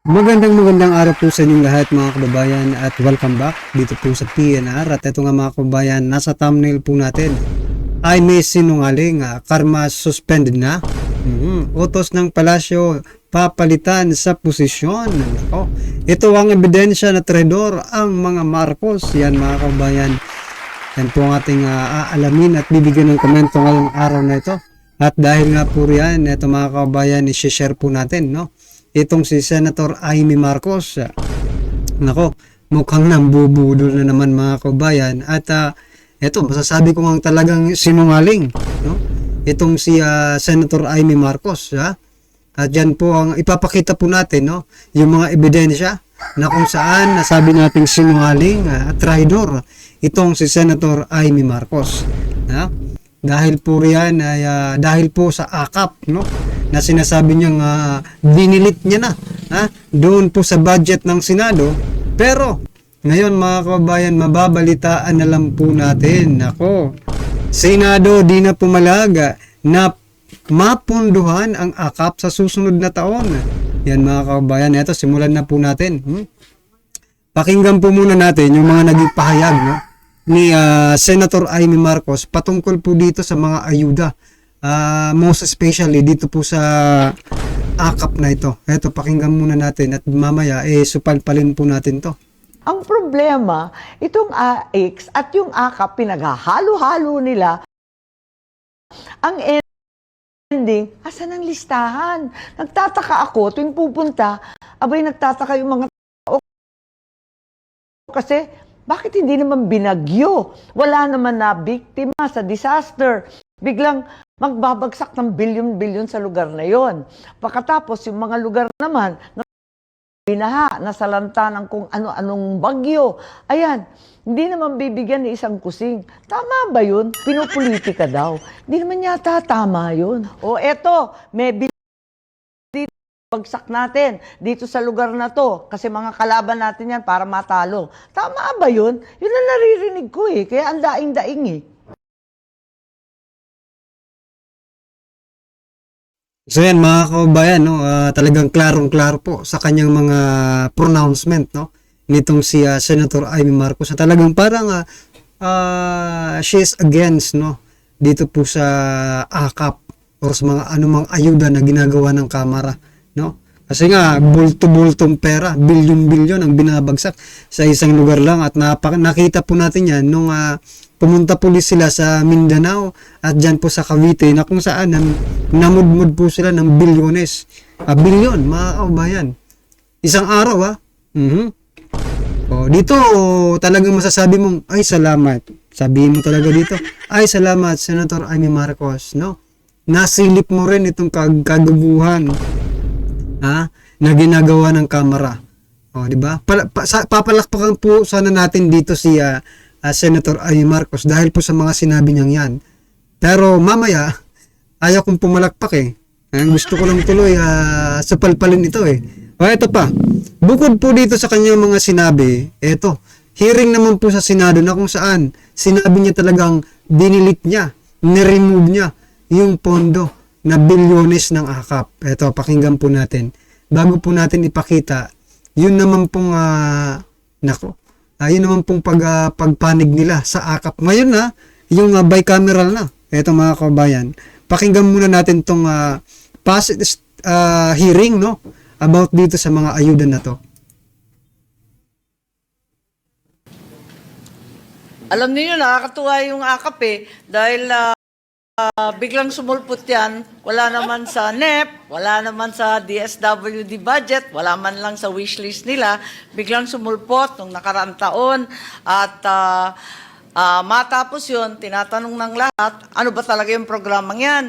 Magandang araw po sa inyong lahat mga kababayan at welcome back dito po sa PNR. At ito nga mga kababayan, nasa thumbnail po natin ay may sinungaling, karma suspended na. Utos ng palasyo, papalitan sa posisyon. Ako, ito ang ebidensya na traidor ang mga Marcos. Yan mga kababayan, yan po ang ating aalamin at bibigyan ng komento ngayong araw na ito. At dahil nga po riyan, ito mga kababayan, i-share po natin, no? Itong si Senator Amy Marcos. Nako, mukhang nambubudol na naman mga kababayan. At ito, masasabi ko nga talagang sinungaling, no? Itong si Senator Amy Marcos. At yan po ang ipapakita po natin, no? Yung mga ebidensya na kung saan nasabi nating sinungaling at traidor itong si Senator Amy Marcos. Dahil po riyan ay dahil po sa akap, no, na sinasabi niyang dinilit niya na doon po sa budget ng Senado. Pero ngayon mga kababayan, mababalitaan na lang po natin, ako, Senado di na pumalaga na mapunduhan ang akap sa susunod na taon. Yan mga kababayan, eto simulan na po natin. Pakinggan po muna natin yung mga naging pahayag, no, ni Senator Amy Marcos patungkol po dito sa mga ayuda, most especially dito po sa akap na ito. Eto, pakinggan muna natin at mamaya supalpalin po natin to. Ang problema, itong AX at yung akap pinaghahalo-halo nila. Ang ending, asan ang listahan? Nagtataka ako tuwing pupunta, abay nagtataka yung mga tao kasi bakit hindi naman binagyo? Wala naman na biktima sa disaster. Biglang magbabagsak ng bilyon-bilyon sa lugar na yon. Pagkatapos, yung mga lugar naman na binaha, nasalanta ng kung ano-anong bagyo. Ayan, hindi naman bibigyan ni isang kusing. Tama ba yun? Pinopolitika daw. Hindi naman yata tama yun. O eto, may bagsak natin dito sa lugar na to kasi mga kalaban natin yan para matalo. Tama ba yun? Yun ang naririnig ko kaya ang daing-daing So yan mga kababayan, no, talagang klarong-klaro po sa kanyang mga pronouncement, no, nitong si Senator Amy Marcos. Talagang parang she is against, no, dito po sa akap or sa mga anumang ayuda na ginagawa ng Kamara, no? Kasi nga bulto-bultong pera, bilyon-bilyon ang binabagsak sa isang lugar lang. At nakita po natin yan nung pumunta po sila sa Mindanao at dyan po sa Cavite na kung saan namudmud po sila ng bilyones. Bilyon, mga kababayan. Isang araw dito talagang masasabi mong, ay salamat. Sabihin mo talaga dito, ay salamat Senator Amy Marcos, no? Nasilip mo rin itong kagaguhan na ginagawa ng Kamara. Di ba? Papalakpakan po sana natin dito si Senator Amy Marcos dahil po sa mga sinabi niyang yan. Pero mamaya, ayaw kong pumalakpak gusto ko lang tuloy sa palpalin ito ito pa. Bukod po dito sa kanyang mga sinabi, hearing naman po sa Senado na kung saan sinabi niya talagang dinilit niya, niremove niya yung pondo na bilyones ng akap. Ito, pakinggan po natin. Bago po natin ipakita, yun naman pong yun naman pong pagpanig nila sa akap. Ngayon yung bicameral na. Ito mga kabayan, pakinggan muna natin tong past hearing, no, about dito sa mga ayuda na to. Alam niyo nakakatuwa yung akap dahil biglang sumulpot yan, wala naman sa NEP, wala naman sa DSWD budget, wala man lang sa wishlist nila, biglang sumulpot nung nakaraang taon at matapos yun, tinatanong ng lahat, ano ba talaga yung programang yan?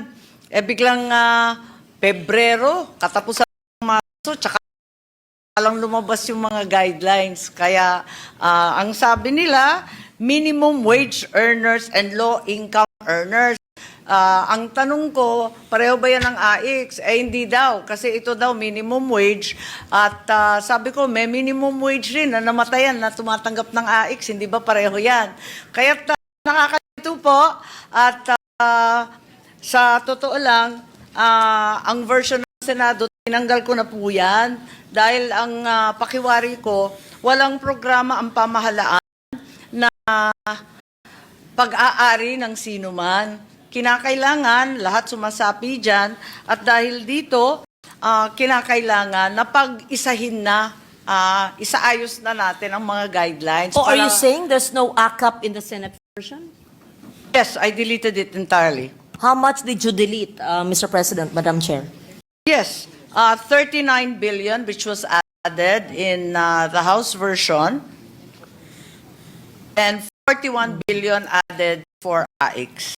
Biglang Pebrero, katapusan ng Marso, tsaka lang lumabas yung mga guidelines. Kaya ang sabi nila, minimum wage earners and low income earners. Ang tanong ko, pareho ba yan ng AX? Hindi daw, kasi ito daw minimum wage at sabi ko may minimum wage rin na namatayan na tumatanggap ng AX, hindi ba pareho yan? Kaya nakakalito po at sa totoo lang, ang version Senado, tinanggal ko na po yan dahil ang pakiwari ko, walang programa ang pamahalaan na pag-aari ng sino man. Kinakailangan, lahat sumasapi dyan, at dahil dito, kinakailangan na pag-isahin na, isaayos na natin ang mga guidelines. Oh, are you saying there's no ACAP in the Senate version? Yes, I deleted it entirely. How much did you delete, Mr. President, Madam Chair? Yes, 39 billion which was added in the House version and 41 billion added for AIX.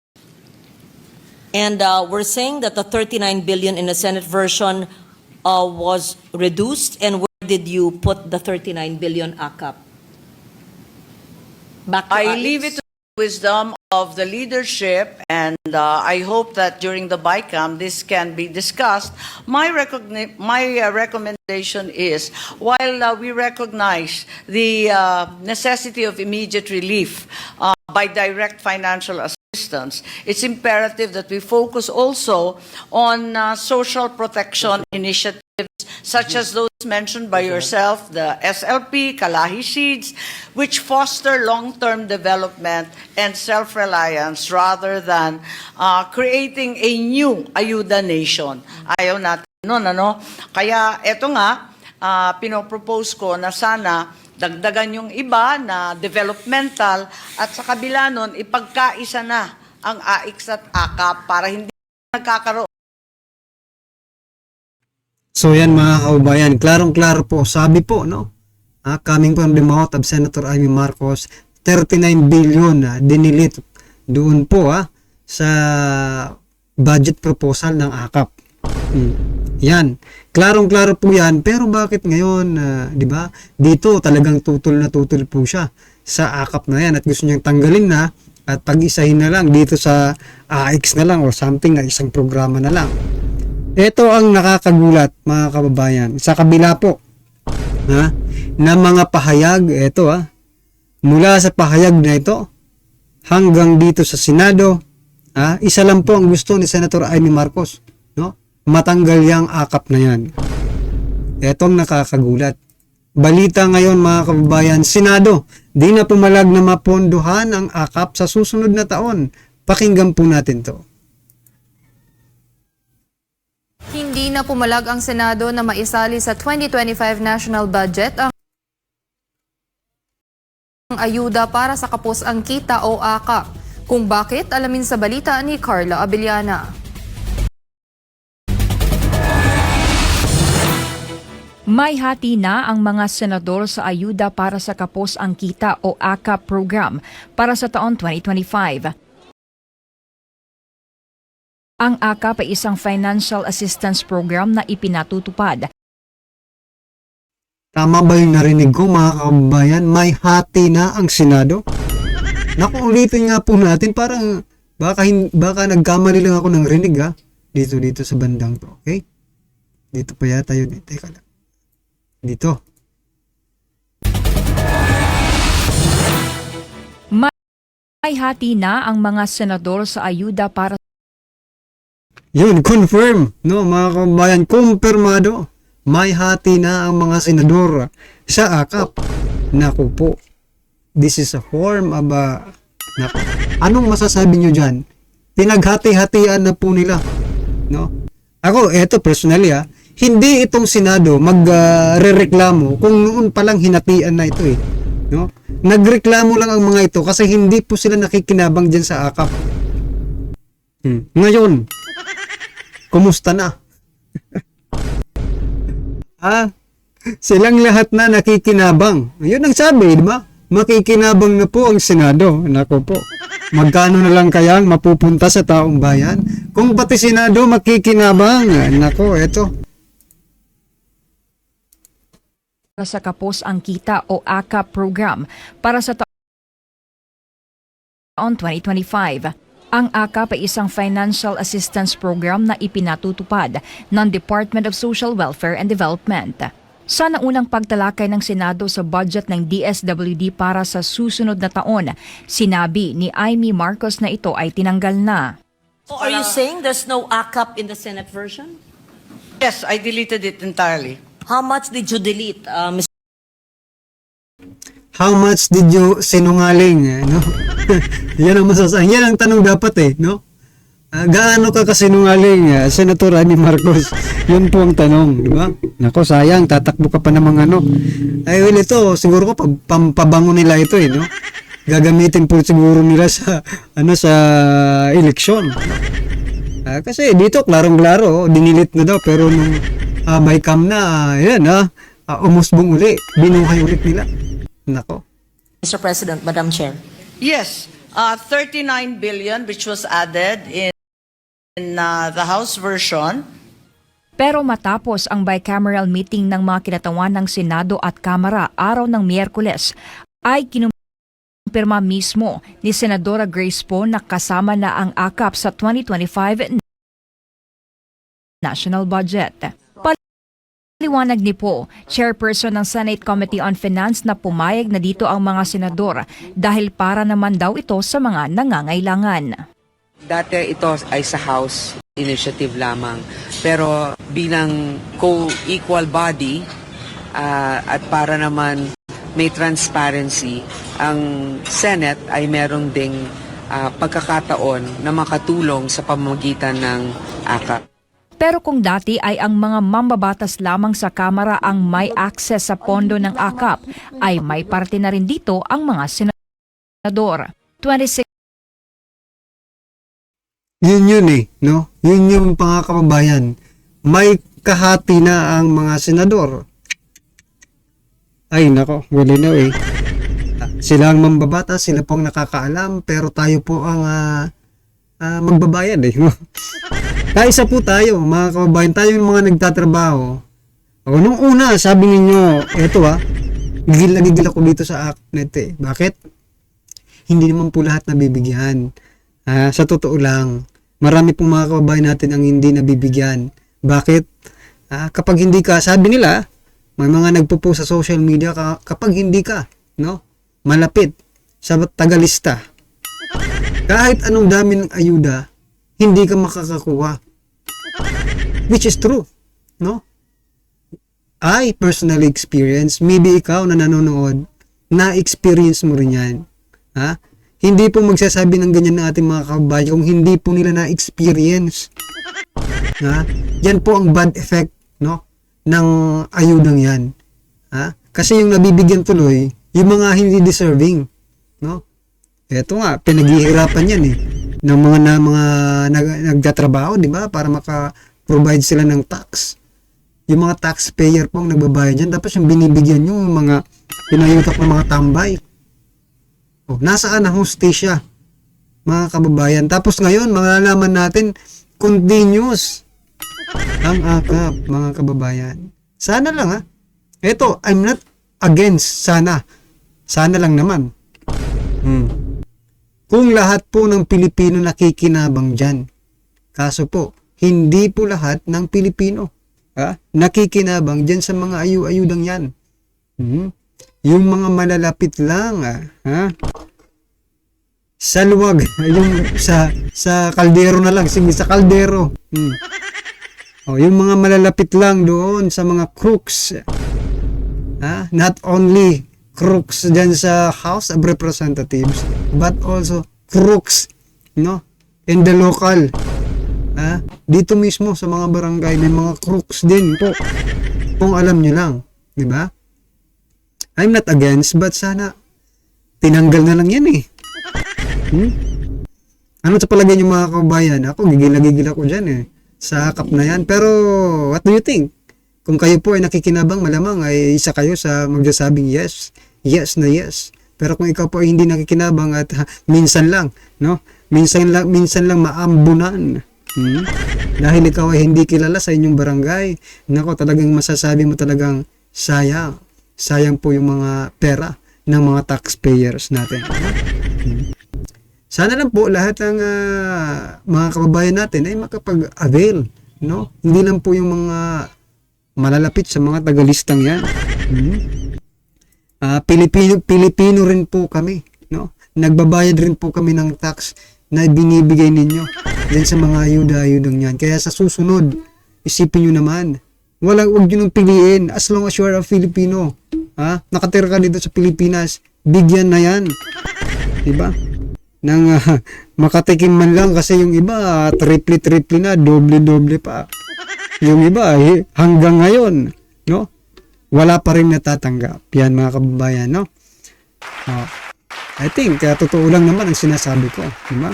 And we're saying that the 39 billion in the Senate version was reduced. And where did you put the 39 billion ACAP? Back to I AIX? leave it to the wisdom of the leadership, and I hope that during the BICAM this can be discussed. My recommendation is, while we recognize the necessity of immediate relief by direct financial assistance, it's imperative that we focus also on social protection initiatives such as those mentioned by yourself, the SLP, Kalahi Seeds, which foster long-term development and self-reliance rather than creating a new ayuda nation. Ayaw natin nun, ano? Kaya eto nga, pinopropose ko na sana dagdagan yung iba na developmental at sa kabila nun, ipagkaisa na ang AIX at ACAP para hindi nagkakaroon. So yan mga kaubayan, klarong-klaro po, sabi po, no? Coming from the mouth of Senator Amy Marcos, 39 billion dinilit doon po sa budget proposal ng ACAP. Yan, klarong-klaro po yan, pero bakit ngayon, di ba? Dito talagang tutol na tutol po siya sa ACAP na yan at gusto niyang tanggalin na at pag-isahin na lang dito sa AIX na lang or something na isang programa na lang. Ito ang nakakagulat mga kababayan. Sa kabila po na mga pahayag, ito mula sa pahayag na ito hanggang dito sa Senado, isa lang po ang gusto ni Senator Amy Marcos, no? Matanggal yang ACAP na yan. Ito ang nakakagulat. Balita ngayon mga kababayan, Senado, di na pumalag na mapondohan ang ACAP sa susunod na taon. Pakinggan po natin to. Hindi na pumalag ang Senado na maisali sa 2025 national budget ang ayuda para sa kapos ang kita o AKAP. Kung bakit, alamin sa balita ni Carla Abellana. May hati na ang mga senador sa ayuda para sa kapos ang kita o AKAP program para sa taon 2025. Ang AKAP ay isang financial assistance program na ipinatutupad. Tama ba yung narinig ko mga kababayan? May hati na ang Senado? Naku, ulitin nga po natin. Parang baka nagkamali lang ako ng rinig Dito sa bandang to. Okay? Dito pa yata yun. Teka lang. Dito. May hati na ang mga senador sa ayuda para Yun, confirm. No, mga kababayan, kumpirmado. May hati na ang mga senador sa AKAP. Naku po. This is a form of naku. Anong masasabi nyo dyan? Pinaghati-hatian na po nila. No? Ako, eto personally hindi itong Senado magrereklamo kung noon palang hinatian na ito No? Nagreklamo lang ang mga ito kasi hindi po sila nakikinabang dyan sa AKAP. Ngayon, kumusta na? Silang lahat na nakikinabang. Yun ang sabi, di ba? Makikinabang na po ang Senado. Nako po. Magkano na lang kaya ang mapupunta sa taong bayan? Kung pati Senado makikinabang, nako, eto. sa kapos ang kita o AKAP program para sa taon 2025. Ang AKAP ay isang financial assistance program na ipinatutupad ng Department of Social Welfare and Development. Sa naunang pagtalakay ng Senado sa budget ng DSWD para sa susunod na taon, sinabi ni Amy Marcos na ito ay tinanggal na. So are you saying there's no ACAP in the Senate version? Yes, I deleted it entirely. How much did you delete, Mr. How much did you sinungaling? No? Yan ang masasabi. Yan ang tanong dapat no? Gaano ka kasinungaling, Senator Amy Marcos? Yun po ang tanong, di ba? Nako, sayang, tatakbo ka pa namang Ay, well, ito, siguro ko, pampabango nila ito, no? Gagamitin po siguro nila sa, sa eleksyon. Kasi dito, klarong-klaro, dinilit na daw, pero nung by cam na, umusbong uli, binuhay ulit nila. Nako. Mr. President, Madam Chair? Yes, 39 billion which was added in the House version. Pero matapos ang bicameral meeting ng mga kinatawan ng Senado at Kamara araw ng Miyerkules, ay kinumpirma mismo ni Senadora Grace Poe na kasama na ang AKAP sa 2025 national budget. Paliwanag ni Poe, chairperson ng Senate Committee on Finance, na pumayag na dito ang mga senador dahil para naman daw ito sa mga nangangailangan. Dati ito ay sa House initiative lamang. Pero bilang co-equal body at para naman may transparency, ang Senate ay merong ding pagkakataon na makatulong sa pamamagitan ng AKAP. Pero kung dati ay ang mga mambabatas lamang sa Kamara ang may access sa pondo ng AKAP, ay may parte na rin dito ang mga senador. 26 Yun no? Yun yung mga kababayan. May kahati na ang mga senador. Ay, nako, wali na Sila ang mambabata, sila po ang nakakaalam, pero tayo po ang magbabayad no? Kaisa po tayo, mga kababayan, tayo yung mga nagtatrabaho. Nung una, sabi ninyo, eto gigil na gigil ako dito sa ACNet Bakit? Hindi naman po lahat nabibigyan. Sa totoo lang, marami pong mga kababayan natin ang hindi nabibigyan. Bakit? Kapag hindi ka, sabi nila, may mga nagpo-post sa social media, kapag hindi ka, malapit sa tagalista, kahit anong dami ng ayuda, hindi ka makakakuha. Which is true, I personally experience, maybe ikaw na nanonood, na-experience mo rin yan. Hindi po magsasabi ng ganyan ng ating mga kababayan kung hindi po nila na-experience. Yan po ang bad effect ng ayudang yan. Kasi yung nabibigyan tuloy, yung mga hindi deserving. Eto nga, pinaghihirapan yan ng mga nagtatrabaho, di ba? Para maka-provide sila ng tax. Yung mga taxpayer po ang nagbabayad dyan. Tapos yung binibigyan yung mga pinayutak ng mga tambay. Nasaan ang hustisya, mga kababayan? Tapos ngayon, malalaman natin, continuous ang AKAP, mga kababayan. Sana lang Ito, I'm not against sana. Sana lang naman. Kung lahat po ng Pilipino nakikinabang dyan. Kaso po, hindi po lahat ng Pilipino nakikinabang dyan sa mga ayu-ayudang yan. Yung mga malalapit lang, sa luwag, yung sa kaldero na lang, sige, sa kaldero. Yung mga malalapit lang doon sa mga crooks. Not only crooks dyan sa House of Representatives, but also crooks, in the local. Dito mismo sa mga barangay, may mga crooks din po. Kung alam nyo lang, di ba? I'm not against, but sana tinanggal na lang yan Ano sa palagay nyo mga kababayan? Ako, gigil ako dyan sa AKAP na yan. Pero, what do you think? Kung kayo po ay nakikinabang, malamang ay isa kayo sa magsasabing yes. Yes na yes. Pero kung ikaw po ay hindi nakikinabang at minsan lang, Minsan lang maambunan. Dahil ikaw ay hindi kilala sa inyong barangay. Nako, talagang masasabi mo talagang sayang. Sayang po yung mga pera ng mga taxpayers natin. Sana lang po lahat ng mga kababayan natin ay makapag-avail, Hindi lang po yung mga malalapit sa mga tagalistang yan. Pilipino rin po kami, Nagbabayad rin po kami ng tax na binibigay ninyo din sa mga ayuda-ayudang yan. Kaya sa susunod, isipin nyo naman. Wag nyo nang piliin. As long as you are a Filipino, nakatira ka dito sa Pilipinas, bigyan na yan. Diba? Nang makatikim man lang, kasi yung iba, triple na, doble pa. Yung iba, hanggang ngayon, no? Wala pa rin natatanggap. Yan mga kababayan, no? I think, totoo lang naman ang sinasabi ko. Diba?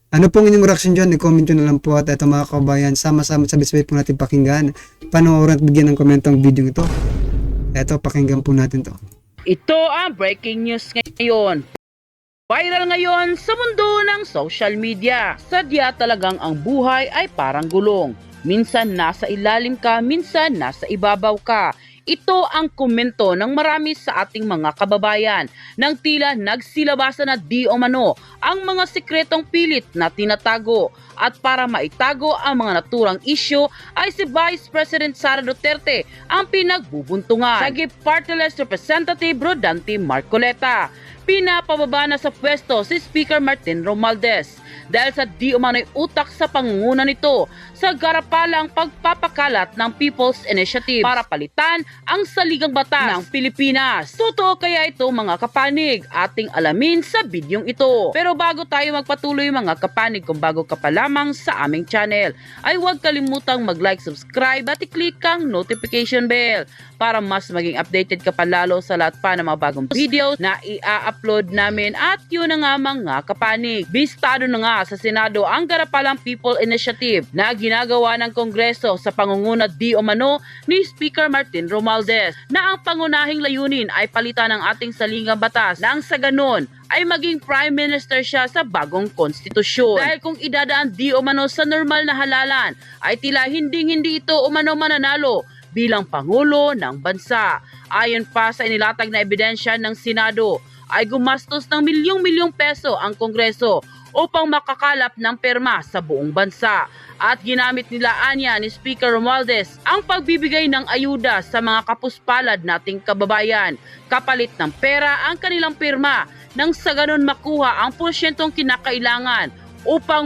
Ano pong inyong reaction dyan? I-comment nyo na lang po. At ito mga kababayan, sama-sama sabay-sabay po natin pakinggan. Panoorin at bigyan ng komento ang video ito. Ito, pakinggan po natin to. Ito ang breaking news ngayon. Viral ngayon sa mundo ng social media. Sadya talagang ang buhay ay parang gulong. Minsan nasa ilalim ka, minsan nasa ibabaw ka. Ito ang komento ng marami sa ating mga kababayan nang tila nagsilabasan na di umano ang mga sikretong pilit na tinatago. At para maitago ang mga naturang isyu ay si Vice President Sara Duterte ang pinagbubuntungan. Sagip Party-less Representative Rodante Marcoleta. Pinapababa na sa pwesto si Speaker Martin Romualdez dahil sa di umano'y utak sa pangunguna nito sa garapalang pagpapakalat ng People's Initiative para palitan ang saligang batas ng Pilipinas. Totoo kaya ito mga kapanig? Ating alamin sa bidyong ito. Pero bago tayo magpatuloy mga kapanig, kung bago ka pa lamang sa aming channel, ay huwag kalimutang mag-like, subscribe at i-click ang notification bell para mas maging updated ka pa lalo sa lahat pa ng mga bagong videos na i-upload namin. At yun na nga mga kapanig, bistado na nga sa Senado ang garapalang People Initiative na ginagawa ng Kongreso sa pangunguna di umano ni Speaker Martin Romualdez na ang pangunahing layunin ay palitan ang ating saligang batas nang sa ganon ay maging Prime Minister siya sa bagong konstitusyon. Dahil kung idadaan di umano sa normal na halalan ay tila hindi ito umano mananalo bilang Pangulo ng bansa. Ayon pa sa inilatag na ebidensya ng Senado, ay gumastos ng milyong-milyong peso ang Kongreso upang makakalap ng perma sa buong bansa. At ginamit nila anya ni Speaker Romualdez ang pagbibigay ng ayuda sa mga kapuspalad nating kababayan. Kapalit ng pera ang kanilang perma nang sa ganon makuha ang porsyentong kinakailangan upang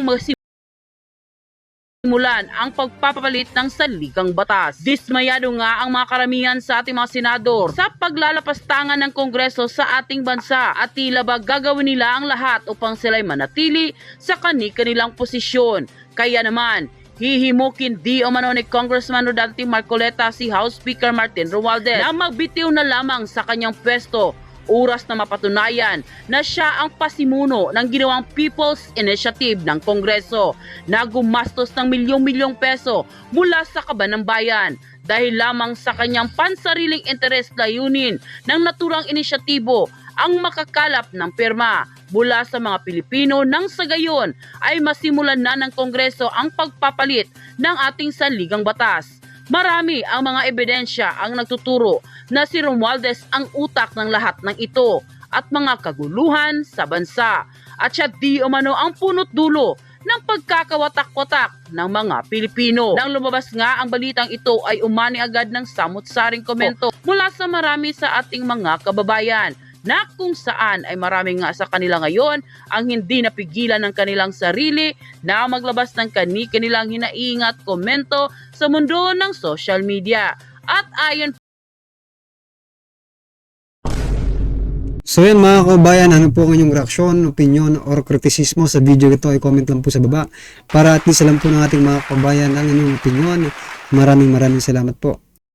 simulan ang pagpapalit ng saligang batas. Dismayado nga ang mga karamihan sa ating mga senador sa paglalapastangan ng Kongreso sa ating bansa at tila ba gagawin nila ang lahat upang sila'y manatili sa kanilang posisyon. Kaya naman, hihimukin di umano ni Congressman Rodante Marcoleta si House Speaker Martin Romualdez na magbitiw na lamang sa kanyang pwesto. Oras na mapatunayan na siya ang pasimuno ng ginawang People's Initiative ng Kongreso na gumastos ng milyong-milyong peso mula sa kaban ng bayan dahil lamang sa kanyang pansariling interes layunin ng naturang inisyatibo ang makakalap ng perma mula sa mga Pilipino nang sa gayon ay masimulan na ng Kongreso ang pagpapalit ng ating saligang batas. Marami ang mga ebidensya ang nagtuturo na si Romualdez ang utak ng lahat ng ito at mga kaguluhan sa bansa. At siya di umano ang punot dulo ng pagkakawatak-watak ng mga Pilipino. Nang lumabas nga ang balitang ito ay umani agad ng samut-saring komento mula sa marami sa ating mga kababayan na kung saan ay marami nga sa kanila ngayon ang hindi napigilan ng kanilang sarili na maglabas ng kanilang hinaingat komento sa mundo ng social media. At ayon So yan mga kababayan, ano po ang inyong reaksyon, opinion, or kritisismo sa video ito, i-comment lang po sa baba para at least alam po ng ating mga kababayan ang inyong opinion. Maraming salamat po.